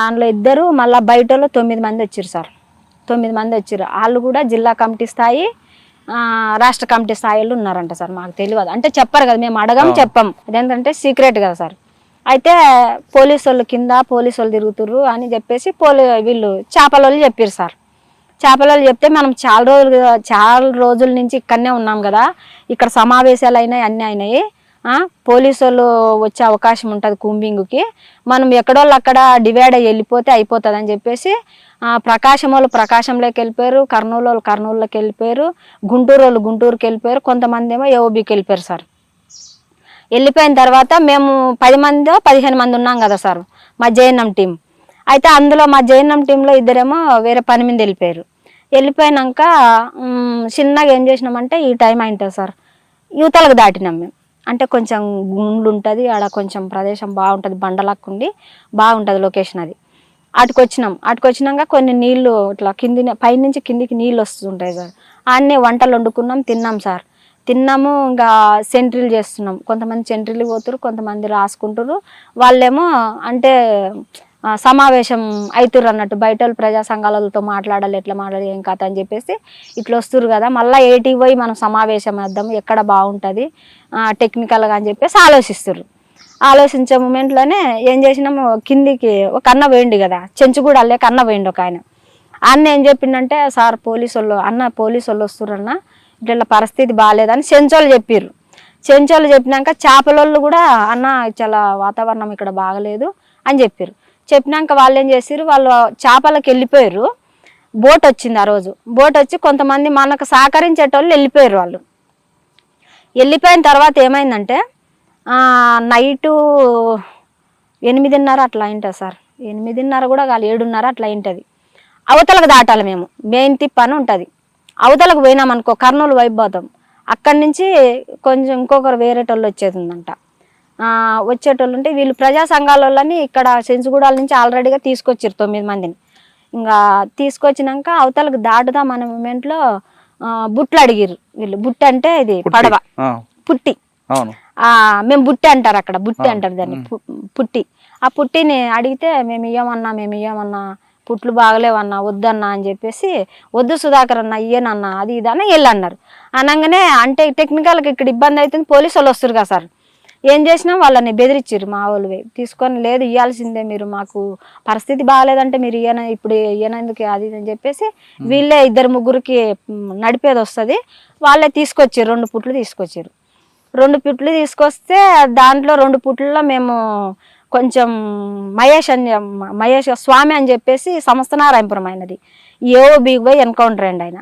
అందులో ఇద్దరు మళ్ళీ బయట 9 మంది వచ్చారు సార్. 9 మంది వచ్చారు. వాళ్ళు కూడా జిల్లా కమిటీ స్థాయి రాష్ట్ర కమిటీ స్థాయిలో ఉన్నారంట సార్. మాకు తెలియదు అంటే చెప్పారు కదా, మేము అడగం చెప్పం, అదేంటంటే సీక్రెట్ కదా సార్. అయితే పోలీసు వాళ్ళు కింద పోలీసు వాళ్ళు తిరుగుతుర్రు అని చెప్పేసి వీళ్ళు చేపల వాళ్ళు చెప్పారు సార్. చేపల వాళ్ళు చెప్తే మనం చాలా రోజుల నుంచి ఇక్కడనే ఉన్నాం కదా, ఇక్కడ సమావేశాలు అయినాయి, అన్నీ అయినాయి, పోలీసు వాళ్ళు వచ్చే అవకాశం ఉంటుంది కూంబింగ్కి, మనం ఎక్కడోళ్ళు అక్కడ డివైడ్ అయ్యి వెళ్ళిపోతే అయిపోతుంది అని చెప్పేసి ప్రకాశం వాళ్ళు ప్రకాశంలోకి వెళ్ళిపోయారు, కర్నూలు వాళ్ళు కర్నూలులోకి వెళ్ళిపోయారు, గుంటూరు వాళ్ళు గుంటూరుకి వెళ్ళిపోయారు, కొంతమంది ఏమో ఏఓబికి వెళ్ళిపోయారు సార్. వెళ్ళిపోయిన తర్వాత మేము 10 మందో 15 మంది ఉన్నాం కదా సార్ మా జేఎన్ఎం టీం. అయితే అందులో మా జేఎన్ఎం టీంలో ఇద్దరేమో వేరే పని మీద వెళ్ళిపోయారు. వెళ్ళిపోయినాక చిన్నగా ఏం చేసినామంటే ఈ టైం అయింటుంది సార్, యువతలకు దాటినాం మేము. అంటే కొంచెం గుండ్లు ఉంటుంది ఆడ, కొంచెం ప్రదేశం బాగుంటుంది, బండలక్కుండి బాగుంటుంది లొకేషన్ అది. అటుకొచ్చినాక కొన్ని నీళ్లు ఇట్లా పైనుంచి కిందికి నీళ్ళు వస్తుంటాయి సార్. అన్నీ వంటలు వండుకున్నాం, తిన్నాం సార్. తిన్నాము, ఇంకా సెంట్రీలు చేస్తున్నాం. కొంతమంది సెంట్రీలు పోతురు, కొంతమంది రాసుకుంటారు. వాళ్ళేమో అంటే సమావేశం అవుతుర్రు అన్నట్టు, బయట ప్రజా సంఘాలతో మాట్లాడాలి, ఎట్లా మాట్లాడాలి, ఏం కథ అని చెప్పేసి ఇట్లా వస్తురు కదా, మళ్ళీ ఏటికి పోయి మనం సమావేశం వేద్దాం, ఎక్కడ బాగుంటుంది టెక్నికల్గా అని చెప్పేసి ఆలోచించే మూమెంట్లోనే ఏం చేసినాము, కిందికి ఒక అన్న పోయిండు కదా, చెంచుగూడ లేక అన్న పోయిండు ఒక ఆయన. అన్న ఏం చెప్పిండంటే, సార్ పోలీసు వాళ్ళు వస్తుర్రన్న, ఇట్లా పరిస్థితి బాగాలేదని చెంచోళ్ళు చెప్పారు. చెంచోళ్ళు చెప్పినాక చేపలోళ్ళు కూడా అన్న చాలా వాతావరణం ఇక్కడ బాగలేదు అని చెప్పారు. చెప్పినాక వాళ్ళు ఏం చేసారు, వాళ్ళు చేపలకు వెళ్ళిపోయారు. బోట్ వచ్చింది ఆ రోజు. బోట్ వచ్చి కొంతమంది మనకు సహకరించేటోళ్ళు వెళ్ళిపోయారు. వాళ్ళు వెళ్ళిపోయిన తర్వాత ఏమైందంటే నైటు 8:30 అట్లా అయింటుంది సార్. 8:30 కూడా కాదు, 7:30 అట్లా అయింటుంది. అవతలకు దాటాలి మేము, మెయిన్ తిప్ప అని ఉంటుంది. అవతలకు పోయినామనుకో కర్నూలు వైపు పోతాం. అక్కడి నుంచి కొంచెం ఇంకొకరు వేరేటోళ్ళు వచ్చేది ఉందంట. వచ్చేటోళ్ళు ఉంటే వీళ్ళు ప్రజా సంఘాల వాళ్ళని ఇక్కడ సెంచుగూడాల నుంచి ఆల్రెడీగా తీసుకొచ్చారు 9 మందిని. ఇంకా తీసుకొచ్చినాక అవతలకు దాటుదాం అనే మూమెంట్లో బుట్లు అడిగిర్రు వీళ్ళు. బుట్టి అంటే ఇది పడవ, పుట్టి, మేము బుట్టి అంటారు అక్కడ, బుట్టి అంటారు దాన్ని, పుట్టి. ఆ పుట్టిని అడిగితే మేము ఇయ్యమన్నా పుట్లు బాగలేవన్నా, వద్దన్నా అని చెప్పేసి, వద్దు సుధాకర్ అన్న ఇయ్యనన్నా, అది ఇదన్నా వెళ్ళి అన్నారు. అనగానే అంటే టెక్నికల్గా ఇక్కడ ఇబ్బంది అవుతుంది, పోలీసు వాళ్ళు వస్తారు కదా సార్. ఏం చేసినా వాళ్ళని బెదిరించారు మా వాళ్ళు తీసుకొని, లేదు ఇవ్వాల్సిందే మీరు, మాకు పరిస్థితి బాగాలేదంటే మీరు ఇప్పుడు ఇయ్యనందుకు అది అని చెప్పేసి వీళ్ళే 2-3కి నడిపేది వస్తుంది, వాళ్ళే తీసుకొచ్చారు. 2 పుట్లు తీసుకొచ్చారు. 2 పుట్లు తీసుకొస్తే దాంట్లో 2 పుట్లలో మేము కొంచెం మహేష్ స్వామి అని చెప్పేసి సంస్థనారాయణపురం అయినది, ఏఓబికి పోయి ఎన్కౌంటర్ అండి ఆయన.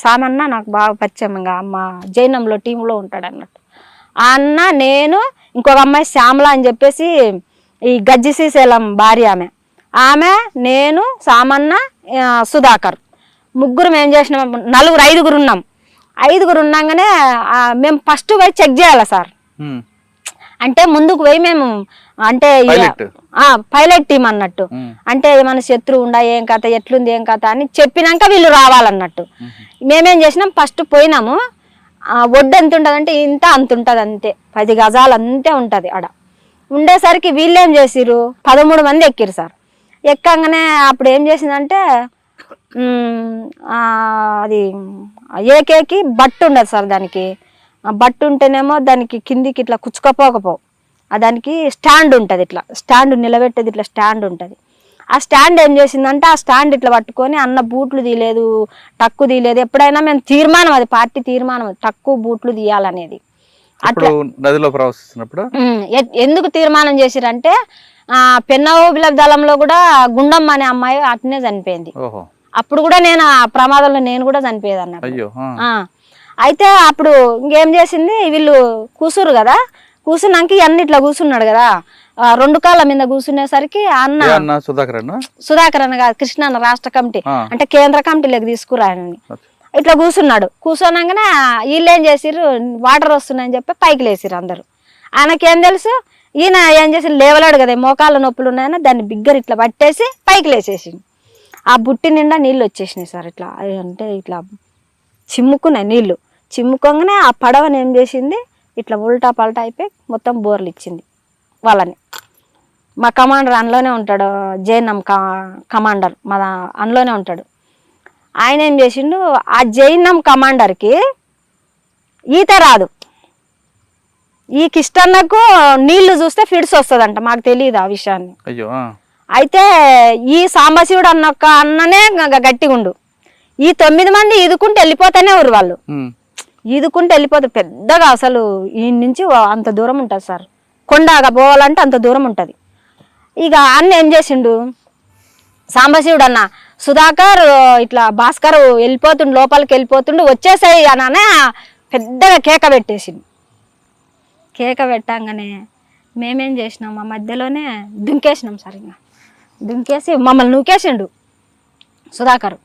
స్వామి అన్న నాకు బాగా పరిచయం, ఇంకా మా జైనంలో టీంలో ఉంటాడు అన్నట్టు. ఆ అన్న, నేను, ఇంకొక అమ్మాయి శ్యామల అని చెప్పేసి ఈ గజ్జి శ్రీశైలం భార్య, ఆమె నేను, సామన్న, సుధాకర్, ముగ్గురు ఏం చేసినాం, 5 ఉన్నాం. 5 ఉన్నాగానే మేము ఫస్ట్ పోయి చెక్ చేయాలి సార్. అంటే ముందుకు పోయి మేము అంటే పైలట్ టీం అన్నట్టు, అంటే ఏమైనా శత్రువు ఉండా, ఏం కథ, ఎట్లుంది, ఏం కథ అని చెప్పినాక వీళ్ళు రావాలన్నట్టు. మేమేం చేసినాం, ఫస్ట్ పోయినాము. ఒడ్డు ఎంత ఉంటుంది అంటే అంత ఉంటుంది, అంతే 10 గజాలు అంతే ఉంటుంది. ఆడ ఉండేసరికి వీళ్ళు ఏం చేసిరు, 13 మంది ఎక్కిరు సార్. ఎక్కగానే అప్పుడు ఏం చేసిందంటే అది ఏకేకి బట్టు ఉండదు సార్, దానికి బట్టు ఉంటేనేమో దానికి కిందికి ఇట్లా కుచ్చుకపోకపోవు, దానికి స్టాండ్ ఉంటుంది, ఇట్లా స్టాండ్ నిలబెట్టేది, ఇట్లా స్టాండ్ ఉంటుంది. ఆ స్టాండ్ ఏం చేసిందంటే ఆ స్టాండ్ ఇట్లా పట్టుకొని అన్న బూట్లు తీయలేదు, టక్కు తీయలేదు. ఎప్పుడైనా మేము తీర్మానం, అది పార్టీ తీర్మానం, టక్కు బూట్లు తీయాలనేది. అట్లా నదిలో ప్రవేశిస్తున్నప్పుడు ఎందుకు తీర్మానం చేసిరంటే పెన్నోబిల దళంలో కూడా గుండమ్మ అనే అమ్మాయి అట్నే చనిపోయింది. అప్పుడు కూడా నేను ఆ ప్రమాదంలో నేను కూడా చనిపోయేది అన్నట్టు. అయితే అప్పుడు ఇంకేం చేసింది, వీళ్ళు కూసురు కదా, కూర్చున్నాక ఇవన్నీ ఇట్లా కూర్చున్నాడు కదా, 2 కాళ్ళ మీద కూర్చునేసరికి అన్న సుధాకర్ అన్న కాదు, కృష్ణ అన్న రాష్ట్ర కమిటీ అంటే కేంద్ర కమిటీలోకి తీసుకురాయనని ఇట్లా కూర్చున్నాడు. కూర్చోనాకనే వీళ్ళు ఏం చేసిర్రు, వాటర్ వస్తున్నాయని చెప్పి పైకి లేసిర్రు అందరు. ఆయనకేం తెలుసు, ఈయన ఏం చేసి లేవలాడు కదా, మోకాళ్ళ నొప్పులు ఉన్నాయని దాన్ని బిగ్గర ఇట్లా పట్టేసి పైకి లేచేసి ఆ బుట్టి నిండా నీళ్ళు వచ్చేసినాయి సార్. ఇట్లా అంటే ఇట్లా చిమ్ముకున్నాయి నీళ్ళు. చిమ్ముకోగానే ఆ పడవని ఏం చేసింది, ఇట్లా ఉల్టా పల్టా అయిపోయి మొత్తం బోర్లు ఇచ్చింది వాళ్ళని. మా కమాండర్ అందులోనే ఉంటాడు, జైనం కమాండర్ మా అందులోనే ఉంటాడు. ఆయన ఏం చేసిండు, ఆ జైనం కమాండర్కి ఈత రాదు. ఈ కిష్టన్నకు నీళ్లు చూస్తే ఫిడ్స్ వస్తుందంట, మాకు తెలియదు ఆ విషయాన్ని. అయితే ఈ సాంబశివుడు అన్న ఒక అన్ననే గట్టిగుండు. ఈ 9 మంది ఈదుకుంటూ వెళ్ళిపోతానే ఊరు వాళ్ళు, ఈదుకుంటూ వెళ్ళిపోతారు. పెద్దగా అసలు ఈ నుంచి అంత దూరం ఉంటుంది సార్, కొండగా పోవాలంటే అంత దూరం ఉంటుంది. ఇక అన్న ఏం చేసిండు, సాంబశివుడు అన్న సుధాకర్ ఇట్లా భాస్కర్ వెళ్ళిపోతుండు, లోపలికి వెళ్ళిపోతుండు, వచ్చేసాయి అని పెద్దగా కేక పెట్టేసిండు. కేక పెట్టంగానే మేమేం చేసినాం, మా మధ్యలోనే దుంకేసినాం సార్. ఇంకా దుంకేసి మమ్మల్ని నూకేసిండు సుధాకర్.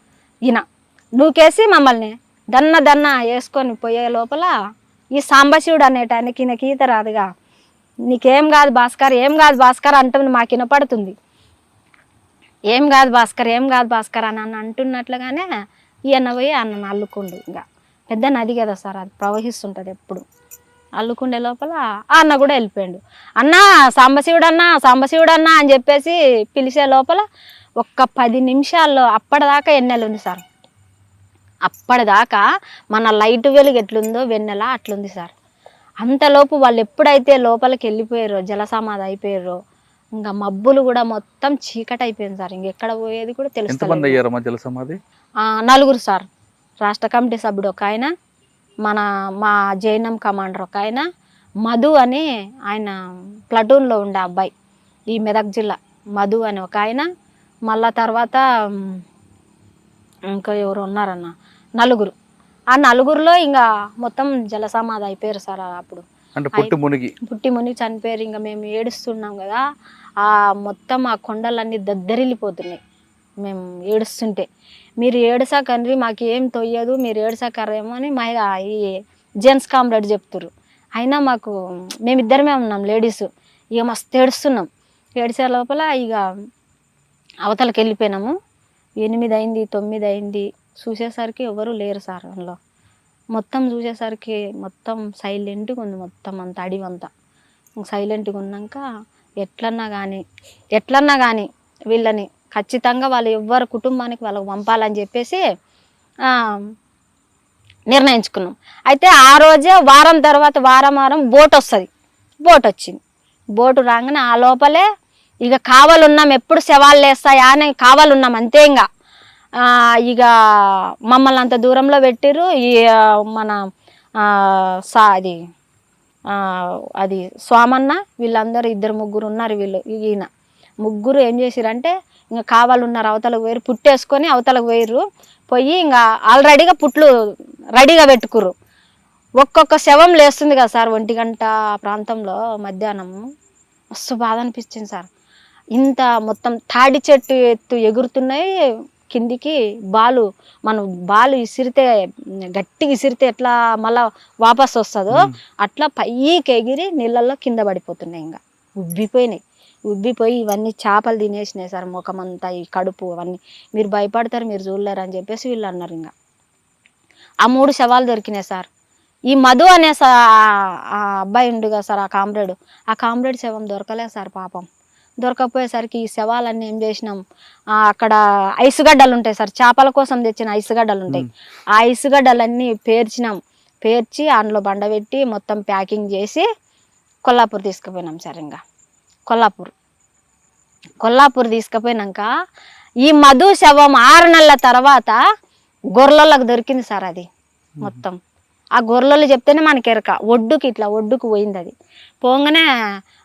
ఈయన నూకేసి మమ్మల్ని దన్న వేసుకొని పోయే లోపల ఈ సాంబశివుడు అనేటానికి ఈయనకి ఈత రాదుగా, నీకేం కాదు భాస్కర్, ఏం కాదు భాస్కర్ అంటుంది, మాకు వినపడుతుంది. ఏం కాదు భాస్కర్ అని అంటున్నట్లుగానే ఈయన పోయి అన్నను అల్లుకుండు. ఇంకా పెద్ద నది కదా సార్, అది ప్రవహిస్తుంటుంది ఎప్పుడు. అల్లుకుండే లోపల ఆ అన్న కూడా వెళ్ళిపోయాడు. అన్న సాంబశివుడు అన్న అని చెప్పేసి పిలిచే లోపల ఒక్క 10 నిమిషాల్లో అప్పటిదాకా ఎన్నెలు ఉంది సార్. అప్పటిదాకా మన లైట్ వెలుగు ఎట్లుందో వెన్నెల అట్లుంది సార్. అంతలోపు వాళ్ళు ఎప్పుడైతే లోపలికి వెళ్ళిపోయారో, జలసమాధి అయిపోయారో, ఇంకా మబ్బులు కూడా మొత్తం చీకటి అయిపోయింది సార్. ఇంకెక్కడ పోయేది కూడా తెలుస్తుంది. 4 సార్. రాష్ట్ర కమిటీ సభ్యుడు ఒక ఆయన, మా జైనం కమాండర్ ఒక ఆయన, మధు అని ఆయన ప్లటూన్లో ఉండే అబ్బాయి, ఈ మెదక్ జిల్లా మధు అని ఒక ఆయన, మళ్ళా తర్వాత ఇంకా ఎవరు ఉన్నారన్న 4. ఆ 4లో ఇంకా మొత్తం జలసమాధి అయిపోయారు సార్. అప్పుడు పుట్టి మునిగి చనిపోయారు. ఇంకా మేము ఏడుస్తున్నాం కదా, ఆ మొత్తం ఆ కొండలన్నీ దద్దరిల్లిపోతున్నాయి మేము ఏడుస్తుంటే. మీరు ఏడుసాకండ్రి, మాకు ఏం తొయ్యదు, మీరు ఏడుసాకరేమో అని మా ఈ జెంట్స్ కామ్రేడ్ చెప్తున్నారు. అయినా మాకు మేమిద్దరమే ఉన్నాం లేడీస్, ఇక మస్తు ఏడుస్తున్నాం. ఏడిసే లోపల ఇక అవతలకి వెళ్ళిపోయినాము. 8 అయింది, 9 అయింది, చూసేసరికి ఎవరు లేరు సార్. అందులో మొత్తం చూసేసరికి మొత్తం సైలెంట్గా ఉంది, మొత్తం అంతా అడివంతా సైలెంట్గా ఉన్నాక ఎట్లన్నా కానీ వీళ్ళని ఖచ్చితంగా వాళ్ళు ఎవ్వరు కుటుంబానికి వాళ్ళకు పంపాలని చెప్పేసి నిర్ణయించుకున్నాం. అయితే ఆ రోజే వారం తర్వాత వారం బోట్ వస్తుంది. బోట్ వచ్చింది. బోటు రాగానే ఆ లోపలే ఇక కావాలున్నాం, ఎప్పుడు శవాలు లేస్తాయా అని కావాలున్నాం అంతే. ఇంకా ఇక మమ్మల్ని అంత దూరంలో పెట్టిర్రు. ఈ మన అది స్వామన్న వీళ్ళందరూ 2-3 ఉన్నారు. ఈయన 3 ఏం చేసిరంటే ఇంకా కావాలన్నారు, అవతలకు పోయారు, పుట్టేసుకొని అవతలకు పోయి ఇంకా ఆల్రెడీగా పుట్లు రెడీగా పెట్టుకుర్రు. ఒక్కొక్క శవం లేస్తుంది కదా సార్ 1 గంట ప్రాంతంలో మధ్యాహ్నం. మస్తు బాధ అనిపించింది సార్. ఇంత మొత్తం తాడి చెట్టు ఎత్తు ఎగురుతున్నాయి కిందికి. మనం బాలు ఇసిరితే, గట్టిగా ఇసిరితే ఎట్లా మళ్ళా వాపస్ వస్తుందో అట్లా పైకి ఎగిరి నీళ్ళల్లో కింద పడిపోతున్నాయి. ఇంకా ఉబ్బిపోయి ఇవన్నీ చేపలు తినేసినాయి సార్. ముఖమంతా, ఈ కడుపు అవన్నీ. మీరు భయపడతారు, మీరు చూడలేరు అని చెప్పేసి వీళ్ళు అన్నారు. ఇంకా ఆ 3 శవాలు దొరికినాయి సార్. ఈ మధు అనే ఆ అబ్బాయి ఉండుగా సార్, ఆ కామ్రేడ్ శవం దొరకలేదు సార్ పాపం. దొరకపోయేసరికి ఈ శవాలన్నీ ఏం చేసినాం, అక్కడ ఐసుగడ్డలు ఉంటాయి సార్, చేపల కోసం తెచ్చిన ఐసుగడ్డలు ఉంటాయి. ఆ ఐసుగడ్డలన్నీ పేర్చి అందులో బండబెట్టి మొత్తం ప్యాకింగ్ చేసి కొల్లాపూర్ తీసుకుపోయినాం సార్. ఇంకా కొల్లాపూర్ తీసుకుపోయినాక ఈ మధు శవం 6 నెలల తర్వాత గొర్రెలకు దొరికింది సార్. అది మొత్తం ఆ గొర్రెలు చెప్తేనే మనకి ఎరక. ఒడ్డుకు పోయింది. అది పోగానే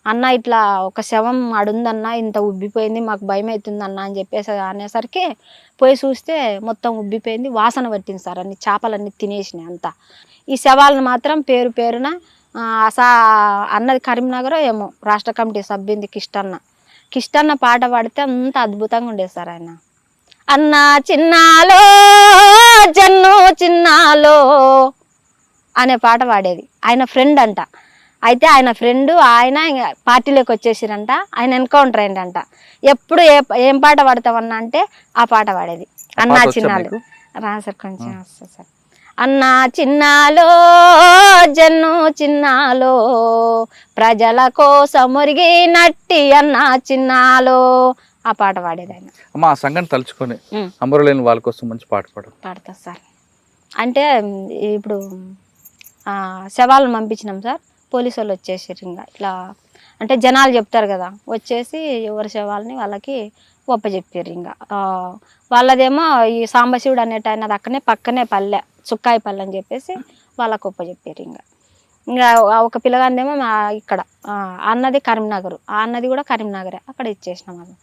అన్న ఇట్లా ఒక శవం అడుందన్న, ఇంత ఉబ్బిపోయింది, మాకు భయం అవుతుంది అన్న అని చెప్పేసి అనేసరికి పోయి చూస్తే మొత్తం ఉబ్బిపోయింది, వాసన పట్టింది సార్. అన్ని చేపలన్నీ తినేసినాయి అంతా. ఈ శవాలను మాత్రం పేరున అన్నది కరీంనగర్ ఏమో రాష్ట్ర కమిటీ సభ్యుంది కిష్టన్న పాట పాడితే అంత అద్భుతంగా ఉండేది సార్. ఆయన అన్న చిన్నాలో జన్ను చిన్నాలో అనే పాట పాడేది. ఆయన ఫ్రెండ్ అంట. అయితే ఆయన ఫ్రెండ్ ఆయన పార్టీలోకి వచ్చేసిరంట. ఆయన ఎన్కౌంటర్ అయిందంట. ఎప్పుడు ఏం పాట పాడతామన్నా అంటే ఆ పాట పాడేది. అన్నా చిన్నాలు రా సార్, కొంచెం వస్తుంది సార్. అన్నా చిన్నాలో జన్ను చిన్నాలో ప్రజల కోసం మురిగినట్టి అన్నా చిన్నాలో ఆ పాట పాడేది ఆయన. అమ్మ ఆ సంఘటన తలుచుకొని అమరులైన వాళ్ళ కోసం మంచి పాట పాడతా సార్. అంటే ఇప్పుడు శవాలను పంపించినాం సార్, పోలీసు వాళ్ళు వచ్చేసారు. ఇంకా ఇట్లా అంటే జనాలు చెప్తారు కదా, వచ్చేసి ఎవరి శవాలని వాళ్ళకి ఒప్పచెప్పారు. ఇంకా వాళ్ళదేమో ఈ సాంబశివుడు అనేటి ఆయన అక్కడనే పక్కనే పల్లె చుక్కాయి పల్లె అని చెప్పేసి వాళ్ళకి ఒప్పచెప్పారు. ఇంకా ఒక పిల్లగాందేమో ఇక్కడ అన్నది కరీంనగర్, ఆ అన్నది కూడా కరీంనగరే, అక్కడ ఇచ్చేసినాం అది.